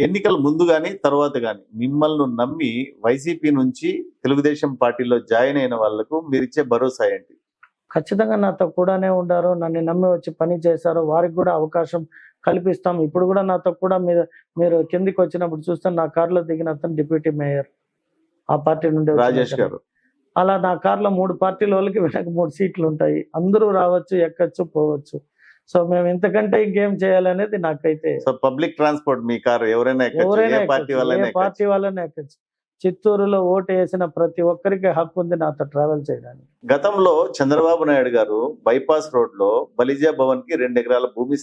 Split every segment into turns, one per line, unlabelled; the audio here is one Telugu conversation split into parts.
ఎన్నికల ముందు గాని, తర్వాత గాని మిమ్మల్ని నమ్మి వైసీపీ నుంచి తెలుగుదేశం పార్టీలో జాయిన్ అయిన వాళ్ళకు మీరిచ్చే భరోసా ఏంటి?
ఖచ్చితంగా నాతో కూడానే ఉండారు. నన్ను నమ్మి వచ్చి పని చేశారు. వారికి కూడా అవకాశం కల్పిస్తాం. ఇప్పుడు కూడా నాతో కూడా మీరు కిందికి వచ్చినప్పుడు చూస్తే నా కారులో దిగిన అతను డిప్యూటీ మేయర్ ఆ పార్టీ నుండి
రాజేష్ గారు.
అలా నా కార్లో 3 పార్టీల వాళ్ళకి వెనక 3 సీట్లు ఉంటాయి. అందరూ రావచ్చు, ఎక్కచ్చు, పోవచ్చు. సో మేము ఇంతకంటే ఇంకేం చేయాలనేది నాకైతే.
సో పబ్లిక్ ట్రాన్స్‌పోర్ట్ మీ కారు ఎవరైనా ఎక్కచ్చు. ఏ పార్టీ
వాళ్ళైనా ఎక్కచ్చు. చిత్తూరులో ఓటు వేసిన ప్రతి ఒక్కరికి హక్కు ఉంది నాతో ట్రావెల్ చేయడానికి.
గతంలో చంద్రబాబు నాయుడు గారు బైపాస్ రోడ్లో బలిజా భవన్ కి 2 ఎకరాల భూమి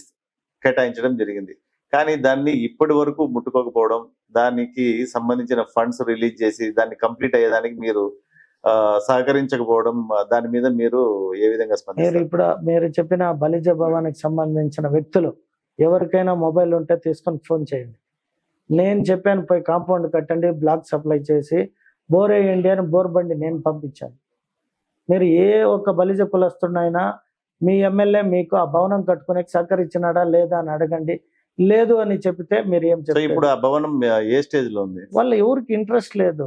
కేటాయించడం జరిగింది. కానీ దాన్ని ఇప్పటి వరకు ముట్టుకోకపోవడం, దానికి సంబంధించిన ఫండ్స్ రిలీజ్ చేసి దాన్ని కంప్లీట్ అయ్యేదానికి మీరు సహకరించకపోవడం, దాని మీద మీరు ఏ విధంగా స్పందిస్తారు?
మీరు చెప్పిన బలిజ భవన్కి సంబంధించిన వ్యక్తులు ఎవరికైనా మొబైల్ ఉంటే తీసుకొని ఫోన్ చేయండి. నేను చెప్పాను పోయి కాంపౌండ్ కట్టండి, బ్లాక్ సప్లై చేసి బోర్ వేయండి అని బోర్ బండి నేను పంపించాను. మీరు ఏ ఒక్క బలిజ కులస్తున్నైనా మీ ఎమ్మెల్యే మీకు ఆ భవనం కట్టుకునే సహకరించినాడా లేదా అని అడగండి. లేదు అని చెప్తే మీరు ఏం చెప్తారు?
ఇప్పుడు ఆ భవనం ఏ స్టేజ్ లో ఉంది?
వాళ్ళు ఎవరికి ఇంట్రెస్ట్ లేదు.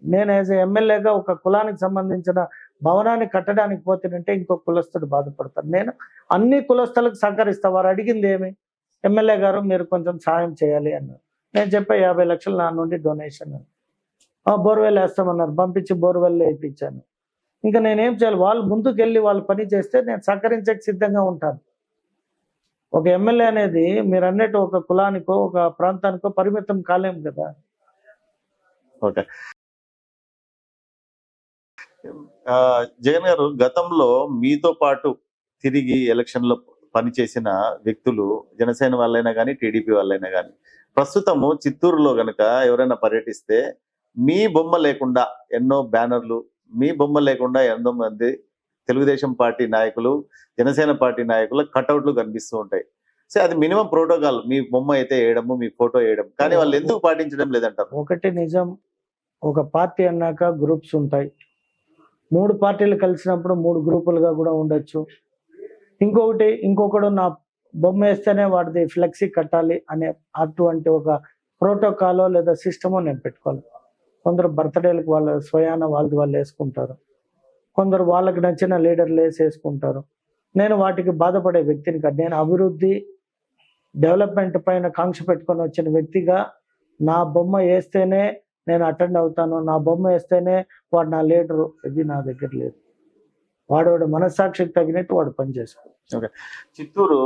నేను యాజ్ ఎమ్మెల్యేగా ఒక కులానికి సంబంధించిన భవనాన్ని కట్టడానికి పోతేనంటే ఇంకో కులస్తుడు బాధపడతారు. నేను అన్ని కులస్తులకు సహకరిస్తా. వారు అడిగింది ఏమి, ఎమ్మెల్యే గారు మీరు కొంచెం సాయం చేయాలి అన్నారు. నేను చెప్పా 50 లక్షలు నా నుండి డొనేషన్. బోర్వెల్ వేస్తామన్నారు, పంపించి బోర్వెల్ వేయించాను. ఇంకా నేనేం చేయాలి? వాళ్ళు ముందుకు వెళ్ళి వాళ్ళు పని చేస్తే నేను సహకరించక సిద్ధంగా ఉంటాను. ఒక ఎమ్మెల్యే అనేది మీరు అన్నట్టు ఒక కులానికో ఒక ప్రాంతానికో పరిమితం కాలేము కదా.
ఓకే, జగన్ గారు గతంలో మీతో పాటు తిరిగి ఎలక్షన్ లో పనిచేసిన వ్యక్తులు జనసేన వాళ్ళైనా కానీ టీడీపీ వాళ్ళైనా కానీ ప్రస్తుతము చిత్తూరులో గనక ఎవరైనా పర్యటిస్తే మీ బొమ్మ లేకుండా ఎన్నో బ్యానర్లు, మీ బొమ్మ లేకుండా ఎంతో మంది తెలుగుదేశం పార్టీ నాయకులు, జనసేన పార్టీ నాయకుల కటౌట్లు కనిపిస్తూ ఉంటాయి. సో అది మినిమం ప్రోటోకాల్, మీ బొమ్మ అయితే వేయడము, మీ ఫోటో వేయడం. కానీ వాళ్ళు ఎందుకు పాటించడం లేదంటారు?
ఒకటి నిజం, ఒక పార్టీ అన్నాక గ్రూప్స్ ఉంటాయి. 3 పార్టీలు కలిసినప్పుడు 3 గ్రూపులుగా కూడా ఉండొచ్చు. ఇంకొకడు నా బొమ్మ వేస్తేనే వాడిది ఫ్లెక్సీ కట్టాలి అనే అటువంటి ఒక ప్రోటోకాలో లేదా సిస్టమో నేను పెట్టుకోవాలి. కొందరు బర్త్డేలకు వాళ్ళ స్వయాన వాళ్ళు వేసుకుంటారు. కొందరు వాళ్ళకి నచ్చిన లీడర్లు వేసుకుంటారు. నేను వాటికి బాధపడే వ్యక్తిని కాదు. నేను అభివృద్ధి డెవలప్మెంట్ పైన కాంక్ష పెట్టుకొని వచ్చిన వ్యక్తిగా నా బొమ్మ వేస్తేనే నేను అటెండ్ అవుతాను, నా బొమ్మ వేస్తేనే వాడు నా లీడరు, ఇది నా దగ్గర లేదు. వాడు మనస్సాక్షికి తగినట్టు వాడు పనిచేసుకో.
ఓకే, చిత్తూరు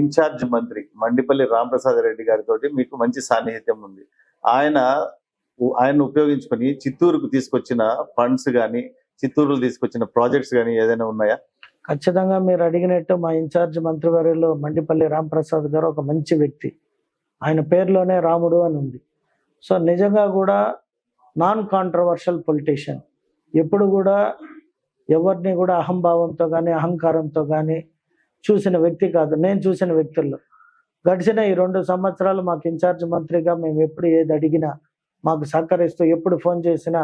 ఇన్ఛార్జ్ మంత్రి మండిపల్లి రామప్రసాద్ రెడ్డి గారితో మీకు మంచి సాన్నిహిత్యం ఉంది. ఆయన ఉపయోగించుకొని చిత్తూరుకు తీసుకొచ్చిన ఫండ్స్ కానీ, చిత్తూరులో తీసుకొచ్చిన ప్రాజెక్ట్స్ కానీ ఏదైనా ఉన్నాయా?
ఖచ్చితంగా మీరు అడిగినట్టు మా ఇన్ఛార్జ్ మంత్రివర్యులు మండిపల్లి రామప్రసాద్ గారు ఒక మంచి వ్యక్తి. ఆయన పేరులోనే రాముడు అని ఉంది. సో నిజంగా కూడా నాన్ కాంట్రవర్షియల్ పొలిటీషియన్. ఎప్పుడు కూడా ఎవరిని కూడా అహంభావంతో కానీ అహంకారంతో కానీ చూసిన వ్యక్తి కాదు. నేను చూసిన వ్యక్తుల్లో గడిచిన ఈ 2 సంవత్సరాలు మాకు ఇన్ఛార్జ్ మంత్రిగా మేము ఎప్పుడు ఏది అడిగినా మాకు సహకరిస్తూ, ఎప్పుడు ఫోన్ చేసినా,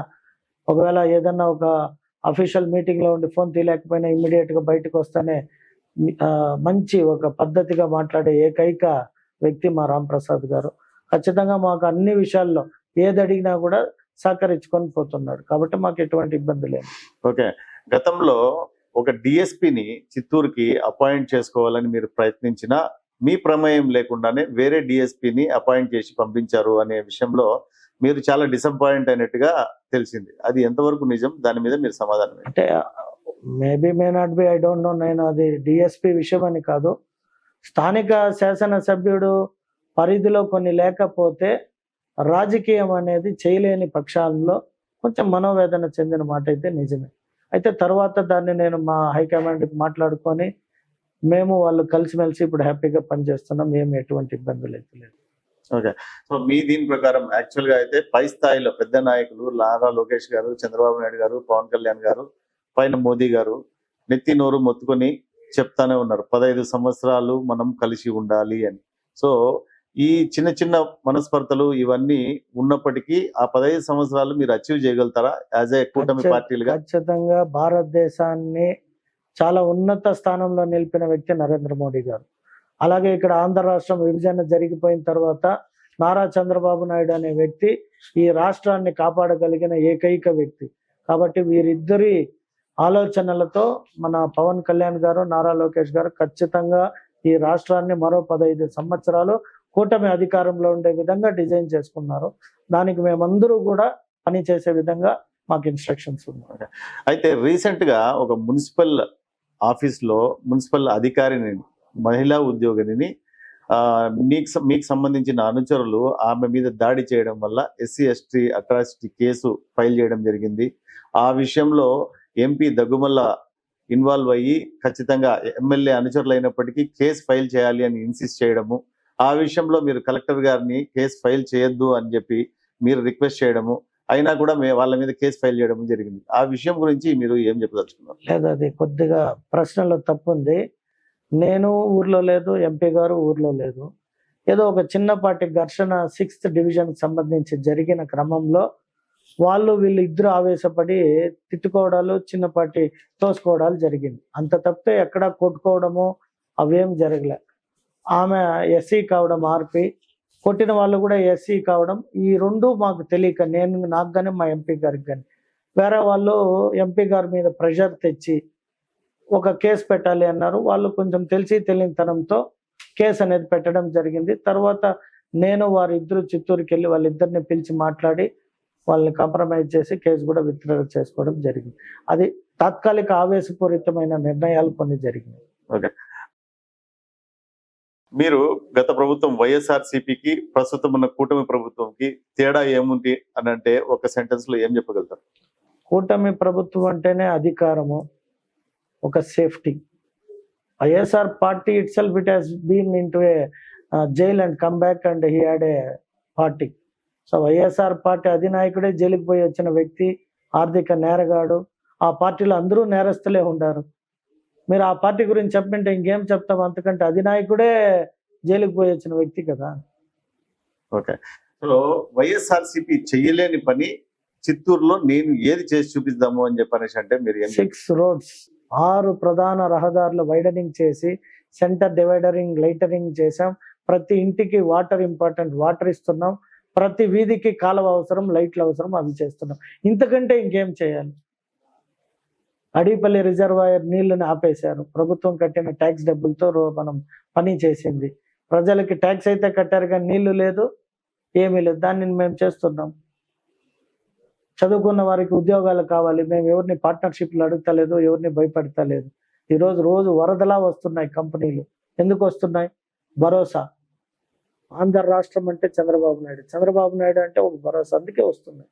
ఒకవేళ ఏదన్నా ఒక అఫీషియల్ మీటింగ్లో ఉండి ఫోన్ తీయలేకపోయినా ఇమ్మీడియట్గా బయటకు వస్తానే మంచి ఒక పద్ధతిగా మాట్లాడే ఏకైక వ్యక్తి మా రాంప్రసాద్ గారు. ఖచ్చితంగా మాకు అన్ని విషయాల్లో ఏది అడిగినా కూడా సహకరించుకొని పోతున్నాడు. కాబట్టి మాకు ఎటువంటి ఇబ్బంది లేదు.
ఓకే, గతంలో ఒక డిఎస్పిని చిత్తూరుకి అపాయింట్ చేసుకోవాలని మీరు ప్రయత్నించినా మీ ప్రమేయం లేకుండానే వేరే డిఎస్పిని అపాయింట్ చేసి పంపించారు అనే విషయంలో మీరు చాలా డిసప్పాయింట్ అయినట్టుగా తెలిసింది. అది ఎంతవరకు నిజం? దాని మీద మీరు సమాధానం
అంటే maybe may not be, I don't know. నేను అది డిఎస్పి విషయం అని కాదు. స్థానిక శాసనసభ్యుడు పరిధిలో కొన్ని లేకపోతే రాజకీయం అనేది చేయలేని పక్షాల్లో కొంచెం మనోవేదన చెందిన మాట అయితే నిజమే. అయితే తర్వాత దాన్ని నేను మా హైకమాండ్కి మాట్లాడుకొని మేము వాళ్ళు కలిసిమెలిసి ఇప్పుడు హ్యాపీగా పనిచేస్తున్నాం. ఏమి ఎటువంటి ఇబ్బందులు అయితే లేదు.
ఓకే, సో మీ దీని ప్రకారం యాక్చువల్ గా అయితే పై స్థాయిలో పెద్ద నాయకులు నారా లోకేష్ గారు, చంద్రబాబు నాయుడు గారు, పవన్ కళ్యాణ్ గారు, పైన మోదీ గారు నెత్తి నోరు మొత్తుకొని చెప్తానే ఉన్నారు 15 సంవత్సరాలు మనం కలిసి ఉండాలి అని. సో ఈ చిన్న చిన్న మనస్పర్ధలు ఇవన్నీ ఉన్నప్పటికీ ఆ 15 సంవత్సరాలు మీరు అచీవ్ చేయగలుగుతారా యాజ్ ఏ కూటమి పార్టీలుగా?
ఖచ్చితంగా భారతదేశాన్ని చాలా ఉన్నత స్థానంలో నిలిపిన వ్యక్తి నరేంద్ర మోడీ గారు. అలాగే ఇక్కడ ఆంధ్ర రాష్ట్రం విభజన జరిగిపోయిన తర్వాత నారా చంద్రబాబు నాయుడు అనే వ్యక్తి ఈ రాష్ట్రాన్ని కాపాడగలిగిన ఏకైక వ్యక్తి. కాబట్టి వీరిద్దరి ఆలోచనలతో మన పవన్ కళ్యాణ్ గారు, నారా లోకేష్ గారు ఖచ్చితంగా ఈ రాష్ట్రాన్ని మరో 15 సంవత్సరాలు కూటమి అధికారంలో ఉండే విధంగా డిజైన్ చేసుకున్నారు. దానికి మేమందరూ కూడా పనిచేసే విధంగా మాకు ఇన్స్ట్రక్షన్స్ ఉన్నాయి.
అయితే రీసెంట్ గా ఒక మున్సిపల్ ఆఫీస్ లో మున్సిపల్ అధికారిని, మహిళా ఉద్యోగిని మీకు సంబంధించిన అనుచరులు ఆమె మీద దాడి చేయడం వల్ల SC ST atrocity case file చేయడం జరిగింది. ఆ విషయంలో ఎంపీ దగ్గుమల్ల ఇన్వాల్వ్ అయ్యి ఖచ్చితంగా ఎమ్మెల్యే అనుచరులు అయినప్పటికీ కేసు ఫైల్ చేయాలి అని ఇన్సిస్ట్ చేయడము, ఆ విషయంలో మీరు కలెక్టర్ గారిని కేసు ఫైల్ చేయొద్దు అని చెప్పి మీరు రిక్వెస్ట్ చేయడము, అయినా కూడా వాళ్ళ మీద కేసు ఫైల్ చేయడం జరిగింది. ఆ విషయం గురించి మీరు ఏం చెప్పదలుచుకున్నారు?
లేదు, అది కొద్దిగా ప్రశ్నలో తప్పు ఉంది. నేను ఊర్లో లేదు, ఎంపీ గారు ఊర్లో లేదు. ఏదో ఒక చిన్నపాటి ఘర్షణ 6th డివిజన్ సంబంధించి జరిగిన క్రమంలో వీళ్ళు ఇద్దరు ఆవేశపడి తిట్టుకోవడాలు, చిన్నపాటి తోసుకోవడాలు జరిగింది. అంత తప్పితే ఎక్కడ కొట్టుకోవడము అవేం జరగలే. ఆమె ఎస్సీ కావడం ఆర్పి, కొట్టిన వాళ్ళు కూడా ఎస్సీ కావడం, ఈ రెండు మాకు తెలియక నాకు కానీ మా ఎంపీ గారికి కానీ వేరే వాళ్ళు ఎంపీ గారి మీద ప్రెషర్ తెచ్చి ఒక కేసు పెట్టాలి అన్నారు. వాళ్ళు కొంచెం తెలియనితనంతో కేసు అనేది పెట్టడం జరిగింది. తర్వాత నేను వారిద్దరు చిత్తూరుకి వెళ్ళి వాళ్ళిద్దరిని పిలిచి మాట్లాడి వాళ్ళని కాంప్రమైజ్ చేసి కేసు కూడా విత్డ్రా చేసుకోవడం జరిగింది. అది తాత్కాలిక ఆవేశపూరితమైన నిర్ణయాలు కొన్ని జరిగినాయి.
ఓకే, మీరు గత ప్రభుత్వం వైఎస్ఆర్సీపీకి ప్రస్తుతం ఉన్న కూటమి ప్రభుత్వంకి తేడా ఏముంది అని అంటే ఒక సెంటెన్స్ లో ఏం చెప్పగలుగుతారు?
కూటమి ప్రభుత్వం అంటేనే అధికారము, ఒక safety. YSR party itself it has been into a jail and come back and he had a party. So YSR party అధినాయకుడే జైలుకి పోయి వచ్చిన వ్యక్తి, ఆర్థిక నేరగాడు. ఆ పార్టీలో అందరూ నేరస్తులే ఉంటారు. మీరు ఆ పార్టీ గురించి చెప్పింటే ఇంకేం చెప్తాం? అంతకంటే అధినాయకుడే జైలుకి పోయి వచ్చిన వ్యక్తి కదా.
ఓకే, సో వైఎస్ఆర్సీపీ చెయ్యలేని పని చిత్తూరులో నేను ఏది చేసి చూపిద్దాము అని చెప్పనేసి అంటే మీరు
6 రోడ్స్, 6 ప్రధాన రహదారులు వైడనింగ్ చేసి సెంటర్ డివైడరింగ్ లైటరింగ్ చేసాం. ప్రతి ఇంటికి వాటర్ ఇంపార్టెంట్, వాటర్ ఇస్తున్నాం. ప్రతి వీధికి కాలువ అవసరం, లైట్లు అవసరం, అవి చేస్తున్నాం. ఇంతకంటే ఇంకేం చేయాలి? అడిపల్లి రిజర్వాయర్ నీళ్లను ఆపేశారు. ప్రభుత్వం కట్టిన ట్యాక్స్ డబ్బులతో మనం పని చేసింది. ప్రజలకి ట్యాక్స్ అయితే కట్టారు కానీ నీళ్లు లేదు, ఏమీ లేదు. దాన్ని మేము చేస్తున్నాం. చదువుకున్న వారికి ఉద్యోగాలు కావాలి, మేము ఎవరిని పార్ట్నర్షిప్లు అడుగుతలేదు, ఎవరిని భయపడతలేదు. రోజు వరదలా వస్తున్నాయి కంపెనీలు. ఎందుకు వస్తున్నాయి? భరోసా. ఆంధ్ర రాష్ట్రం అంటే చంద్రబాబు నాయుడు అంటే ఒక భరోసా, అందుకే వస్తున్నాయి.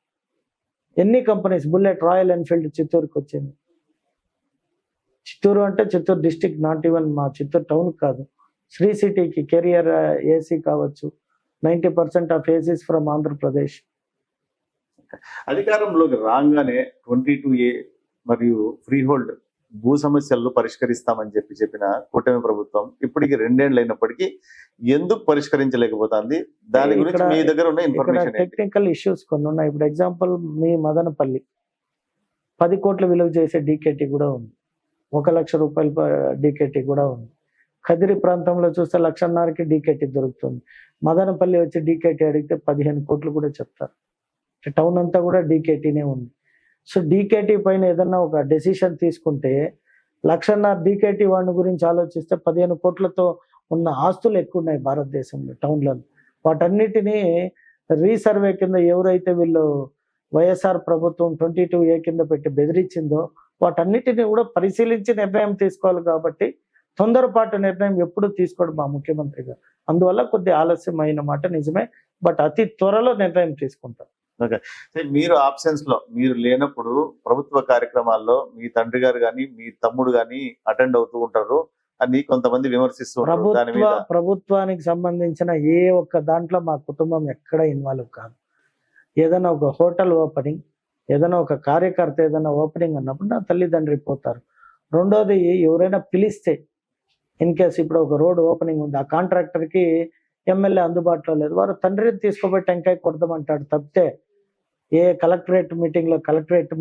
ఎన్ని కంపెనీస్, బుల్లెట్, రాయల్ ఎన్ఫీల్డ్ చిత్తూరుకి వచ్చింది. చిత్తూరు అంటే చిత్తూరు డిస్టిక్, నాట్ ఈవెన్ మా చిత్తూరు టౌన్ కాదు. శ్రీ సిటీకి కెరియర్ ఏసీ కావచ్చు. 90% ఆఫ్ ఏసీస్ ఫ్రమ్ ఆంధ్రప్రదేశ్.
అధికారంలోకి రాగానే 22A మరియు ఫ్రీ హోల్డ్ భూ సమస్యలను పరిష్కరిస్తామని చెప్పిన కూటమి ప్రభుత్వం ఇప్పటికి 2 ఏళ్ళు అయినప్పటికీ ఎందుకు పరిష్కరించలేకపోతుంది? దాని గురించి మీ దగ్గర ఉన్న ఇన్ఫర్మేషన్.
టెక్నికల్ ఇష్యూస్ కొన్ని ఉన్నాయి. ఇప్పుడు ఎగ్జాంపుల్ మీ మదనపల్లి 10 కోట్ల విలువ చేసే డీకేటీ కూడా ఉంది, 1 లక్ష రూపాయల డీకేటీ కూడా ఉంది. కదిరి ప్రాంతంలో చూస్తే 1,50,000కి డీకేటీ దొరుకుతుంది. మదనపల్లి వచ్చి డీకేటీ అడిగితే 15 కోట్లు కూడా చెప్తారు. టౌన్ అంతా కూడా డీకేటీనే ఉంది. సో డీకేటీ పైన ఏదన్నా ఒక డెసిషన్ తీసుకుంటే 1,50,000 డీకేటీ వాడిని గురించి ఆలోచిస్తే 15 కోట్లతో ఉన్న ఆస్తులు ఎక్కువ ఉన్నాయి భారతదేశంలో టౌన్లలో. వాటన్నిటినీ రీసర్వే కింద ఎవరైతే వీళ్ళు వైఎస్ఆర్ ప్రభుత్వం 22A కింద పెట్టి బెదిరించిందో వాటన్నిటిని కూడా పరిశీలించి నిర్ణయం తీసుకోవాలి. కాబట్టి తొందరపాటు నిర్ణయం ఎప్పుడు తీసుకోవడం మా ముఖ్యమంత్రి గారు. అందువల్ల కొద్ది ఆలస్యం అయిన మాట నిజమే, బట్ అతి త్వరలో నిర్ణయం తీసుకుంటారు.
ఓకే, మీరు ఆబ్సెన్స్ లో, మీరు లేనప్పుడు ప్రభుత్వ కార్యక్రమాల్లో మీ తండ్రి గారు కానీ మీ తమ్ముడు కానీ అటెండ్ అవుతూ ఉంటారు అని కొంతమంది విమర్శిస్తూ ఉంటారు.
ప్రభుత్వానికి సంబంధించిన ఏ ఒక్క దాంట్లో మా కుటుంబం ఎక్కడ ఇన్వాల్వ్ కాదు. ఏదైనా ఒక హోటల్ ఓపెనింగ్, ఏదైనా ఒక కార్యకర్త ఏదైనా ఓపెనింగ్ అన్నప్పుడు నా తల్లిదండ్రి పోతారు. రెండోది, ఎవరైనా పిలిస్తే ఇన్ కేసు ఇప్పుడు ఒక రోడ్ ఓపెనింగ్ ఉంది, ఆ కాంట్రాక్టర్కి ఎమ్మెల్యే అందుబాటులో లేదు, వారు తండ్రిని తీసుకుపోయి టెంకాయ కొడదామంటాడు తప్పితే ఏ కలెక్టరేట్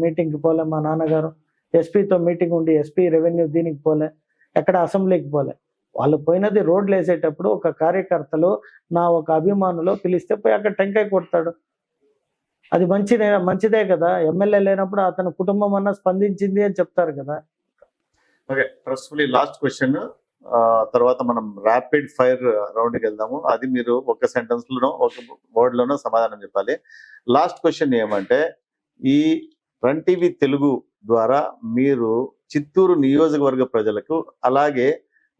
మీటింగ్కి పోలే మా నాన్నగారు. ఎస్పీతో మీటింగ్ ఉండి ఎస్పీ రెవెన్యూ దీనికి పోలే, ఎక్కడ అసెంబ్లీకి పోలే. వాళ్ళు పోయినది రోడ్లు వేసేటప్పుడు ఒక కార్యకర్తలు నా ఒక అభిమానులు పిలిస్తే పోయి అక్కడ టెంకాయ కొడతాడు. అది మంచిదే కదా. ఎమ్మెల్యే లేనప్పుడు అతని కుటుంబం అన్న స్పందించింది అని చెప్తారు కదా.
ఓకే, ట్రస్ట్ఫుల్లీ లాస్ట్ క్వశ్చన్, తర్వాత మనం ర్యాపిడ్ ఫైర్ రౌండ్కి వెళ్దాము. అది మీరు ఒక సెంటెన్స్ లోనో ఒక వర్డ్ లోనో సమాధానం చెప్పాలి. లాస్ట్ క్వశ్చన్ ఏమంటే, ఈ రన్ టీవీ తెలుగు ద్వారా మీరు చిత్తూరు నియోజకవర్గ ప్రజలకు అలాగే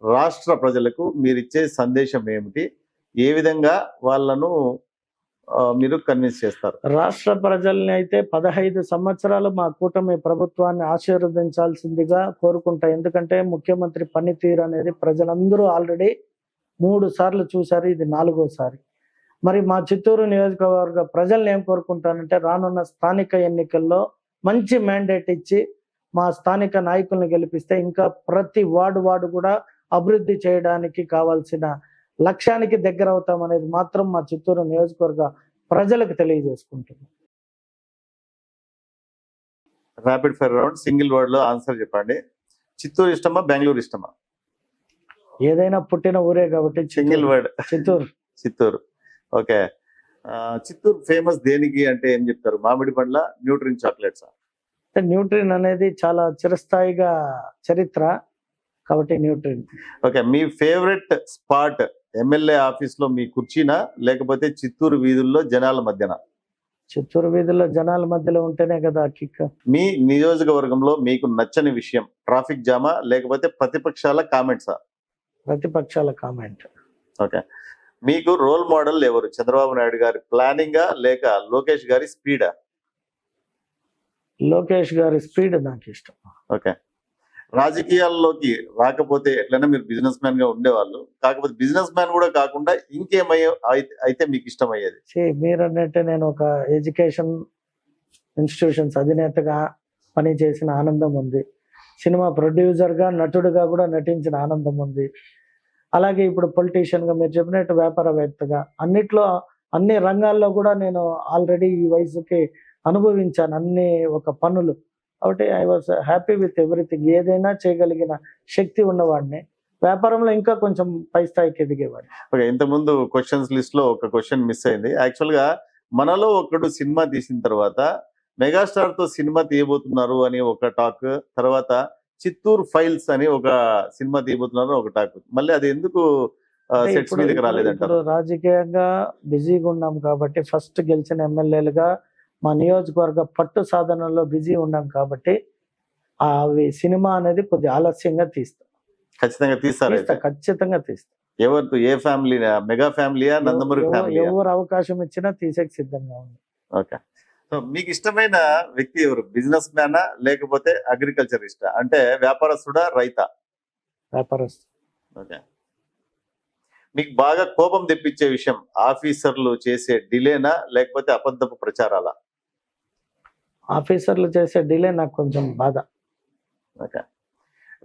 రాష్ట్ర ప్రజలకు మీరు ఇచ్చే సందేశం ఏమిటి? ఏ విధంగా వాళ్ళను మీరు కన్విన్స్ చేస్తారు?
రాష్ట్ర ప్రజల్ని అయితే 15 సంవత్సరాలు మా కూటమి ప్రభుత్వాన్ని ఆశీర్వదించాల్సిందిగా కోరుకుంటా. ఎందుకంటే ముఖ్యమంత్రి పనితీరు అనేది ప్రజలందరూ ఆల్రెడీ 3 సార్లు చూశారు, ఇది 4వసారి. మరి మా చిత్తూరు నియోజకవర్గ ప్రజల్ని ఏం కోరుకుంటానంటే, రానున్న స్థానిక ఎన్నికల్లో మంచి మ్యాండేట్ ఇచ్చి మా స్థానిక నాయకుల్ని గెలిపిస్తే ఇంకా ప్రతి వార్డు కూడా అభివృద్ధి చేయడానికి కావాల్సిన లక్ష్యానికి దగ్గర అవుతామనేది మాత్రం మా చిత్తూరు నియోజకవర్గ ప్రజలకు తెలియజేసుకుంటున్నాం.
Rapid fire round, single word లో ఆన్సర్ చెప్పండి. చిత్తూరు ఇష్టమా, బెంగళూరు ఇష్టమా?
ఏదైనా పుట్టిన ఊరే కాబట్టి
single word.
Chittoor.
Chittoor. Okay, Chittoor famous దేనికి అంటే ఏం చెప్తారు? మామిడి పండ్ల, న్యూట్రిన్ చాక్లెట్స్?
న్యూట్రిన్ అనేది చాలా చిరస్థాయిగా చరిత్ర కాబట్టి న్యూట్రిన్.
ఓకే, మీ ఫేవరెట్ స్పాట్ ఎమ్మెల్యే ఆఫీస్ లో మీ కుర్చీనా, లేకపోతే చిత్తూరు వీధుల్లో జనాల మధ్యన?
చిత్తూరు వీధుల్లో జనాల మధ్యలో ఉంటేనే కదా కిక్.
మీ నియోజకవర్గంలో మీకు నచ్చని విషయం ట్రాఫిక్ జామా, లేకపోతే ప్రతిపక్షాల కామెంట్సా?
ప్రతిపక్షాల కామెంట్.
ఓకే, మీకు రోల్ మోడల్ ఎవరు? చంద్రబాబు నాయుడు గారి ప్లానింగా లేక లోకేష్ గారి స్పీడా?
లోకేష్ గారి స్పీడ్ నాకు ఇష్టం.
ఓకే, రాజకీయాల్లోకి రాకపోతే ఎట్లైనా మీరు బిజినెస్ మ్యాన్ గా ఉండేవాళ్ళు, కాకపోతే బిజినెస్ మ్యాన్ కూడా కాకుండా ఇంకేమయ్యే అయితే మీకు ఇష్టం అయ్యేది?
మీరన్నట్టే నేను ఒక ఎడ్యుకేషన్ ఇన్స్టిట్యూషన్స్ అధినేతగా పనిచేసిన ఆనందం ఉంది. సినిమా ప్రొడ్యూసర్గా, నటుడుగా కూడా నటించిన ఆనందం ఉంది. అలాగే ఇప్పుడు పొలిటీషియన్గా మీరు చెప్పినట్టు వ్యాపారవేత్తగా అన్ని రంగాల్లో కూడా నేను ఆల్రెడీ ఈ వయసుకి అనుభవించాను అన్ని ఒక పనులు. కాబట్టి I was happy with everything. ఏదైనా చేయగలిగిన శక్తి ఉన్నవాడిని. వ్యాపారంలో ఇంకా కొంచెం పై స్థాయికి ఎదిగేవాడిని.
ఓకే, ఇంతకుముందు క్వశ్చన్స్ లిస్ట్ లో ఒక క్వశ్చన్ మిస్ అయింది. యాక్చువల్ గా మనలో ఒకడు సినిమా తీసిన తర్వాత మెగాస్టార్ తో సినిమా తీయబోతున్నారు అని ఒక టాక్, తర్వాత చిత్తూరు ఫైల్స్ అని ఒక సినిమా తీయబోతున్నారు ఒక టాక్. మళ్ళీ అది ఎందుకు సెట్స్ మీదకి రాలేదంటారు?
రాజకీయంగా బిజీగా ఉన్నాం కాబట్టి, ఫస్ట్ గెలిచిన ఎమ్మెల్యేలుగా మా నియోజకవర్గ పట్టు సాధనలో బిజీ ఉన్నాం కాబట్టి అవి సినిమా అనేది కొద్దిగా ఆలస్యంగా తీస్తాం.
ఖచ్చితంగా తీస్తారు?
ఖచ్చితంగా తీస్తాం.
ఎవరితో? ఏ ఫ్యామిలీ? మెగా ఫ్యామిలీయా, నందమూరి ఫ్యామిలీ?
ఎవరు అవకాశం ఇచ్చినా తీసేకి సిద్ధంగా ఉంది.
ఓకే, సో మీకు ఇష్టమైన వ్యక్తి ఎవరు? బిజినెస్ మ్యానా లేకపోతే అగ్రికల్చరిస్టా? అంటే వ్యాపారస్తుడా, రైతా?
వ్యాపారస్తు.
ఓకే, మీకు బాగా కోపం తెప్పించే విషయం ఆఫీసర్లు చేసే డిలేనా లేకపోతే అబద్ధపు ప్రచారాలా?
ఆఫీసర్లు చేసే డిలే నాకు కొంచెం బాధ.
ఓకే,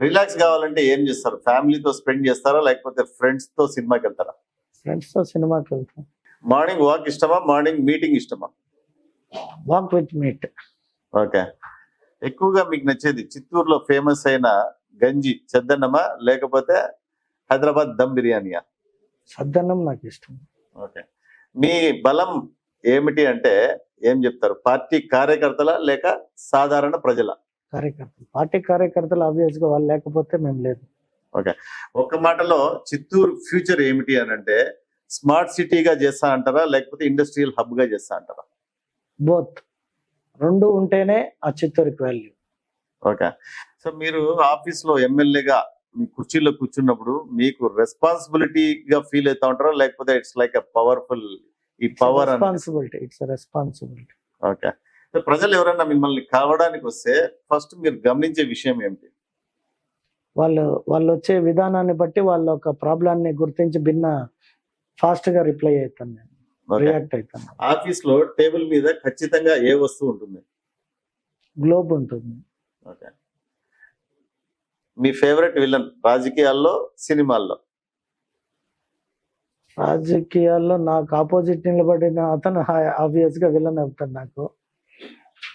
రిలాక్స్ కావాలంటే ఏం చేస్తారు? ఫ్యామిలీతో స్పెండ్ చేస్తారా లేకపోతే ఫ్రెండ్స్ తో సినిమాకి వెళ్తారా?
ఫ్రెండ్స్ తో సినిమాకి వెళ్తాం.
మార్నింగ్ వాక్ ఇష్టమా, మార్నింగ్ మీటింగ్ ఇష్టమా?
Walk with meet.
ఓకే, ఎక్కువగా మీకు నచ్చేది చిత్తూరులో ఫేమస్ అయిన గంజి చెద్దన్నమా లేకపోతే హైదరాబాద్ దమ్ బిర్యానీయా?
సద్దన్నం నాకు ఇష్టం.
ఓకే, మీ బలం ఏమిటి అంటే ఏం చెప్తారు? పార్టీ కార్యకర్తల లేక సాధారణ ప్రజల?
కార్యకర్తలు. పార్టీ కార్యకర్తలు ఆబ్వియస్ గా వాళ్ళు లేకపోతే మేము లేదు.
ఓకే, ఒక్క మాటలో చిత్తూరు ఫ్యూచర్ ఏమిటి అని అంటే స్మార్ట్ సిటీగా చేస్తా అంటారా లేకపోతే ఇండస్ట్రియల్ హబ్ గా చేస్తా అంటారా?
బోత్, రెండు ఉంటేనే ఆ చిత్తూరుకి వాల్యూ.
ఓకే, సో మీరు ఆఫీస్ లో ఎమ్మెల్యేగా మీ కుర్చీలో కూర్చున్నప్పుడు మీకు రెస్పాన్సిబిలిటీగా ఫీల్ అవుతా ఉంటారా లేకపోతే ఇట్స్ లైక్ ఎ పవర్ఫుల్ ఈ power?
Responsibility. It's responsibility.
Okay, so ప్రజలు ఎవరైనా మిమ్మల్ని కలవడానికి వస్తే ఫస్ట్ మీరు గమనించే విషయం ఏమిటి?
వాళ్ళు వచ్చే విధానాన్ని బట్టి వాళ్ళ ఒక ప్రాబ్లాన్ని గుర్తించి ఫాస్ట్ గా రిప్లై అవుతాను, నేను రియాక్ట్ అవుతాను.
ఆఫీస్ లో టేబుల్ మీద ఖచ్చితంగా ఏ వస్తువు ఉంటుంది?
గ్లోబ్ ఉంటుంది.
ఓకే, మీ ఫేవరెట్ విలన్ రాజకీయాల్లో, సినిమాల్లో?
రాజకీయాల్లో నాకు ఆపోజిట్ నిలబడిన అతను ఆబ్వియస్ గా విలన్ అవుతాడు నాకు.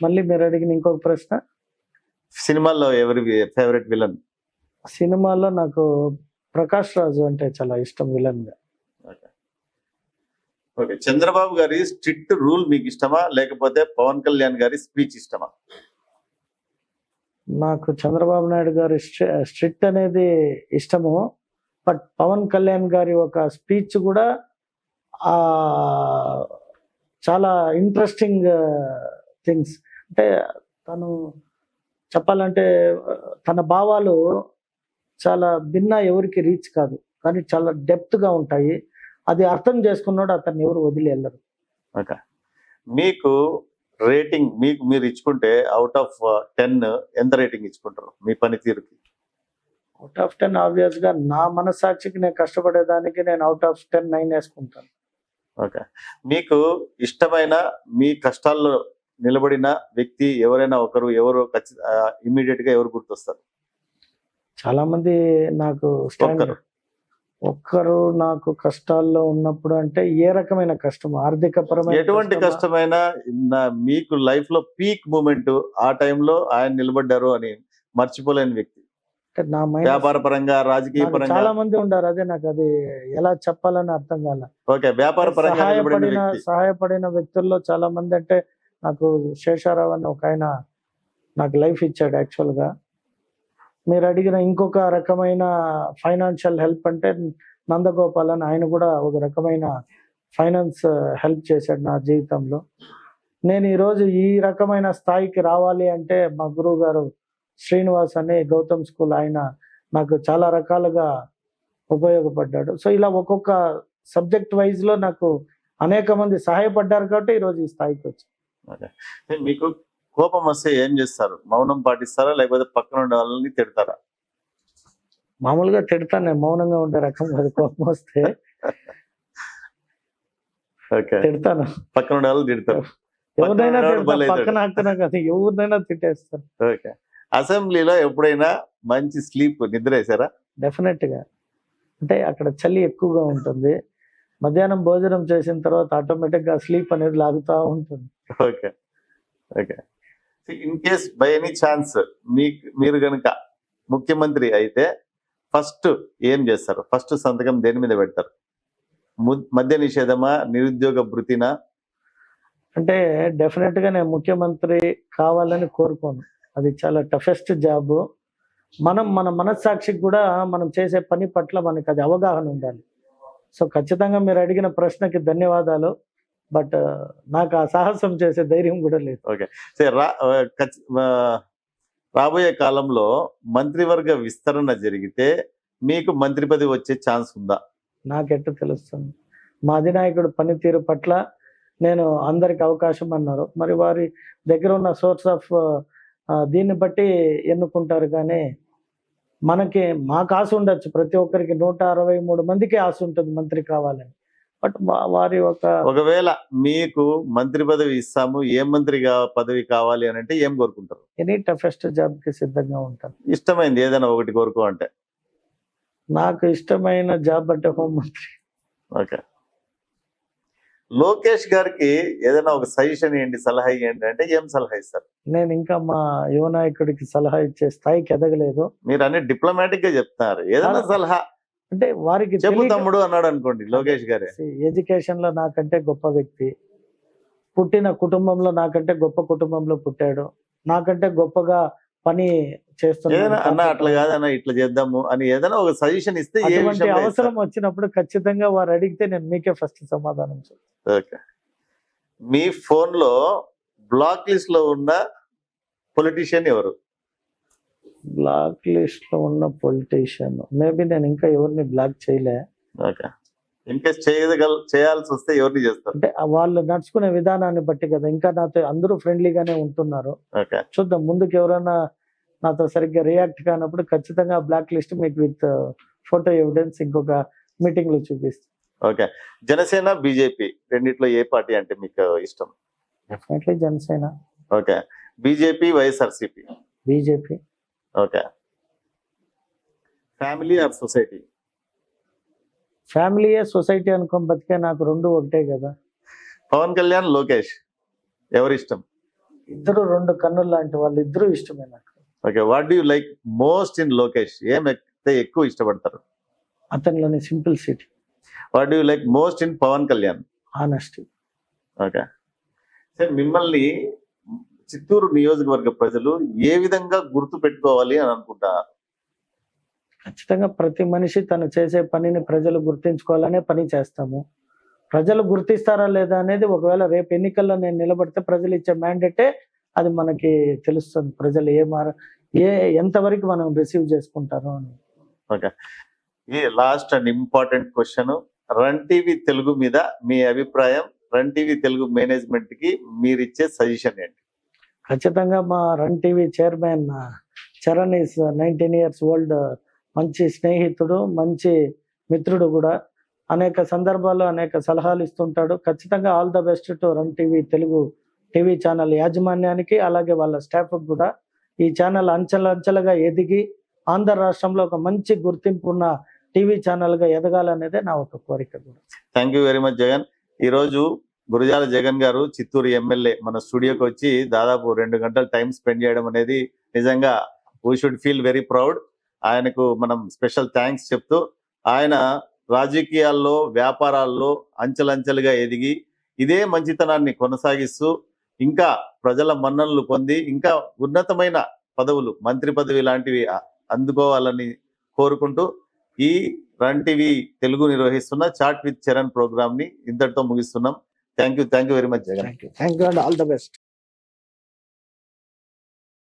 మళ్ళీ మీరు అడిగిన ఇంకొక ప్రశ్న?
సినిమాల్లో ఎవరి ఫేవరెట్ విలన్?
సినిమాల్లో నాకు ప్రకాష్ రాజు అంటే చాలా ఇష్టం విలన్ గా.
ఓకే, చంద్రబాబు గారి స్ట్రిక్ట్ రూల్ మీకు ఇష్టమా, లేకపోతే పవన్ కళ్యాణ్ గారి స్పీచ్ ఇష్టమా?
నాకు చంద్రబాబు నాయుడు గారి స్ట్రిక్ట్ అనేది ఇష్టము, బట్ పవన్ కళ్యాణ్ గారి ఒక స్పీచ్ కూడా ఆ చాలా ఇంట్రెస్టింగ్ థింగ్స్. అంటే తను చెప్పాలంటే తన భావాలు చాలా భిన్న, ఎవరికి రీచ్ కాదు, కానీ చాలా డెప్త్ గా ఉంటాయి. అది అర్థం చేసుకున్నాడు అతన్ని ఎవరు వదిలి వెళ్ళరు.
ఓకే, మీకు రేటింగ్ మీరు ఇచ్చుకుంటే అవుట్ ఆఫ్ 10 ఎంత రేటింగ్ ఇచ్చుకుంటారు మీ పనితీరుకి?
అవుట్ ఆఫ్ 10 ఆబ్వియస్ గా నా మనస్సాక్షికి నేను కష్టపడేదానికి నేను అవుట్ ఆఫ్ 10 9 వేసుకుంటాను.
ఓకే, మీకు ఇష్టమైన మీ కష్టాల్లో నిలబడిన వ్యక్తి ఎవరైనా ఒకరు, ఎవరు ఇమ్మీడియట్ గా ఎవరు గుర్తొస్తారు?
చాలా మంది నాకు స్టాండ్ ఒక్కరు నాకు కష్టాల్లో ఉన్నప్పుడు అంటే ఏ రకమైన కష్టం, ఆర్థిక పరమైన
ఎటువంటి కష్టమైనా మీకు లైఫ్ లో పీక్ మూమెంట్ ఆ టైంలో ఆయన నిలబడ్డారు అని మర్చిపోలేని వ్యక్తి,
నా మైండ్
వ్యాపార పరంగా, రాజకీయ పరంగా
చాలా మంది ఉండారు. అదే నాకు అది ఎలా చెప్పాలని అర్థం కాల.
ఓకే, వ్యాపార పరంగా
సహాయపడిన వ్యక్తుల్లో చాలా మంది అంటే నాకు శేషారావు అని ఒక ఆయన నాకు లైఫ్ ఇచ్చాడు. యాక్చువల్ గా మీరు అడిగిన ఇంకొక రకమైన ఫైనాన్షియల్ హెల్ప్ అంటే నందగోపాల్ అని, ఆయన కూడా ఒక రకమైన ఫైనాన్స్ హెల్ప్ చేశాడు నా జీవితంలో. నేను ఈరోజు ఈ రకమైన స్థాయికి రావాలి అంటే మా గురువు గారు శ్రీనివాస్ అని గౌతమ్ స్కూల్, ఆయన నాకు చాలా రకాలుగా ఉపయోగపడ్డాడు. సో ఇలా ఒక్కొక్క సబ్జెక్ట్ వైజ్ లో నాకు అనేక మంది సహాయపడ్డారు కాబట్టి ఈరోజు ఈ స్థాయికి వచ్చి.
మీకు కోపం వస్తే ఏం చేస్తారు? మౌనం పాటిస్తారా, లేకపోతే పక్కన ఉండే వాళ్ళని తిడతారా?
మామూలుగా తిడతాను, నేను మౌనంగా ఉండే రకం కాదు. కోపం వస్తే తిడతాను,
పక్కన ఉండే వాళ్ళు తిడతారు,
ఎవరినైనా పక్కన ఆగుతున్నా కదా, ఎవరినైనా తిట్టేస్తాను.
ఓకే, అసెంబ్లీలో ఎప్పుడైనా మంచి స్లీప్ నిద్ర వేసారా?
డెఫినెట్ గా. అంటే అక్కడ చలి ఎక్కువగా ఉంటుంది, మధ్యాహ్నం భోజనం చేసిన తర్వాత ఆటోమేటిక్ గా స్లీప్ అనేది లాగుతూ ఉంటుంది.
Okay okay, in case by any chance మీరు కనుక ముఖ్యమంత్రి అయితే ఫస్ట్ ఏం చేస్తారు? ఫస్ట్ సంతకం దేని మీద పెడతారు? మద్య నిషేధమా, నిరుద్యోగ భృతినా?
అంటే డెఫినెట్ గా నేను ముఖ్యమంత్రి కావాలని కోరుకోను, అది చాలా టఫెస్ట్ జాబ్. మన మనస్సాక్షికి కూడా మనం చేసే పని పట్ల మనకి అది అవగాహన ఉండాలి. సో ఖచ్చితంగా మీరు అడిగిన ప్రశ్నకి ధన్యవాదాలు, బట్ నాకు ఆ సాహసం చేసే ధైర్యం కూడా లేదు.
ఓకే, రాబోయే కాలంలో మంత్రివర్గ విస్తరణ జరిగితే మీకు మంత్రి పదవి వచ్చే ఛాన్స్ ఉందా?
నాకెట్టు తెలుస్తుంది? మా అధినాయకుడు పనితీరు పట్ల నేను అందరికి అవకాశం అన్నారు, మరి వారి దగ్గర ఉన్న సోర్స్ ఆఫ్ దీన్ని బట్టి ఎన్నుకుంటారు. కానీ మాకు ఆశ ఉండొచ్చు, ప్రతి ఒక్కరికి 163 మందికి ఆశ ఉంటుంది మంత్రి కావాలని. బట్ వారి
ఒకవేళ మీకు మంత్రి పదవి ఇస్తాము, ఏ మంత్రి పదవి కావాలి అని అంటే ఏం కోరుకుంటారు?
ఎనీ టఫెస్ట్ జాబ్ కి సిద్ధంగా ఉంటాను.
ఇష్టమైంది ఏదైనా ఒకటి కోరుకో అంటే?
నాకు ఇష్టమైన జాబ్ అంటే హోంమంత్రి.
ఓకే, లోకేష్ గారికి ఏదైనా ఒక సజెషన్ ఏంటి, సలహా ఏంటి అంటే ఏం సలహా ఇస్తారు?
నేను ఇంకా మా యువ నాయకుడికి సలహా ఇచ్చే స్థాయికి ఎదగలేదు.
మీరు అన్ని డిప్లొమాటిక్ గా చెప్తున్నారు, ఏదైనా సలహా
అంటే వారికి
చెప్పు తమ్ముడు అన్నాడు అనుకోండి లోకేష్ గారే.
ఎడ్యుకేషన్ లో నాకంటే గొప్ప వ్యక్తి, పుట్టిన కుటుంబంలో నాకంటే గొప్ప కుటుంబంలో పుట్టాడు, నాకంటే గొప్పగా పని చేస్తున్నాడు.
అన్న అట్లా కాదన్నా ఇట్లా చేద్దాము అని ఏదైనా ఒక సజెషన్ ఇస్తే,
అటువంటి అవసరం వచ్చినప్పుడు ఖచ్చితంగా వారు అడిగితే నేను మీకే ఫస్ట్ సమాధానం చెప్తాను.
ఓకే, మీ ఫోన్ లో బ్లాక్ లిస్ట్ లో ఉన్న పొలిటీషియన్ ఎవరు?
బ్లాక్ లిస్ట్ లో ఉన్న పొలిటీషియన్ మేబీ నేను ఇంకా ఎవరిని బ్లాక్ చేయలే.
ఓకే, ఇన్ కేస్ చేయాల్సి వస్తే ఎవరిని చేస్తారు?
అంటే వాళ్ళు నడుచుకునే విధానాన్ని బట్టి కదా, ఇంకా నాతో అందరూ ఫ్రెండ్లీగానే ఉంటున్నారు.
ఓకే,
చూద్దాం, ముందుకు ఎవరైనా నాతో సరిగ్గా రియాక్ట్ కానప్పుడు ఖచ్చితంగా బ్లాక్ లిస్ట్ మీకు విత్ ఫోటో ఎవిడెన్స్ ఇంకొక మీటింగ్ లో చూపిస్తాను.
ఓకే, జనసేన బీజేపీ రెండిట్లో ఏ పార్టీ అంటే మీకు ఇష్టం?
Definitely Janasena.
Okay, BJP YSRCP?
BJP.
Okay, family or society?
ఫ్యామిలీయే సొసైటీ అనుకోని బతికే, నాకు రెండు ఒకటే కదా.
పవన్ కళ్యాణ్, లోకేష్ ఎవరు ఇష్టం?
ఇద్దరు రెండు కన్నులు లాంటి వాళ్ళు, ఇద్దరు ఇష్టమే నాకు.
Okay, what do you like most in Lokesh? ఏం ఎక్కువ ఇష్టపడతారు?
అతనిలోని simplicity,
what do like most in Pavan Kalyan?
Honesty.
Okay sir, మిమ్మల్ని చిత్తూరు నియోజకవర్గ ప్రజలు ఏ విధంగా గుర్తు పెట్టుకోవాలి అని అనుకుంటారు?
ఖచ్చితంగా ప్రతి మనిషి తను చేసే పనిని ప్రజలు గుర్తించుకోవాలనే పని చేస్తాము. ప్రజలు గుర్తిస్తారా లేదా అనేది ఒకవేళ రేపు ఎన్నికల్లో నేను నిలబడితే ప్రజలు ఇచ్చే మ్యాండేటే అది మనకి తెలుస్తుంది. ప్రజలు ఎంతవరకు మనం రిసీవ్ చేసుకుంటారో అని.
ఓకే, ఈ last and important question, run TV Telugu మీద మీ అభిప్రాయం, రన్ టీవీ తెలుగు మేనేజ్మెంట్ కి మీరు ఇచ్చే సజెషన్ ఏంటి?
ఖచ్చితంగా మా run TV chairman Charan is 19 years old, మంచి స్నేహితుడు, మంచి మిత్రుడు కూడా. అనేక సందర్భాల్లో అనేక సలహాలు ఇస్తుంటాడు. ఖచ్చితంగా all the best to run TV Telugu TV channel యాజమాన్యానికి, అలాగే వాళ్ళ స్టాఫ్ కూడా. ఈ ఛానల్ అంచెలంచెలుగా ఎదిగి ఆంధ్ర రాష్ట్రంలో ఒక మంచి గుర్తింపు ఉన్న టీవీ ఛానల్గా ఎదగాలనేదే నా ఒక కోరిక కూడా.
Thank you very much Jagan. ఈరోజు గురజాల జగన్ గారు చిత్తూరు ఎమ్మెల్యే మన స్టూడియోకి వచ్చి దాదాపు 2 గంటలు టైం స్పెండ్ చేయడం అనేది నిజంగా we should feel very proud. ఆయనకు మనం స్పెషల్ థ్యాంక్స్ చెప్తూ, ఆయన రాజకీయాల్లో వ్యాపారాల్లో అంచెలంచెలుగా ఎదిగి ఇదే మంచితనాన్ని కొనసాగిస్తూ ఇంకా ప్రజల మన్ననలు పొంది ఇంకా ఉన్నతమైన పదవులు, మంత్రి పదవి లాంటివి అందుకోవాలని కోరుకుంటూ ఈ రన్ టీవీ తెలుగు నిర్వహిస్తున్న చాట్ విత్ చరణ్ ప్రోగ్రామ్ ని ఇంతటితో ముగిస్తున్నాం. Thank you very much Jagan.
Thank you and all the best.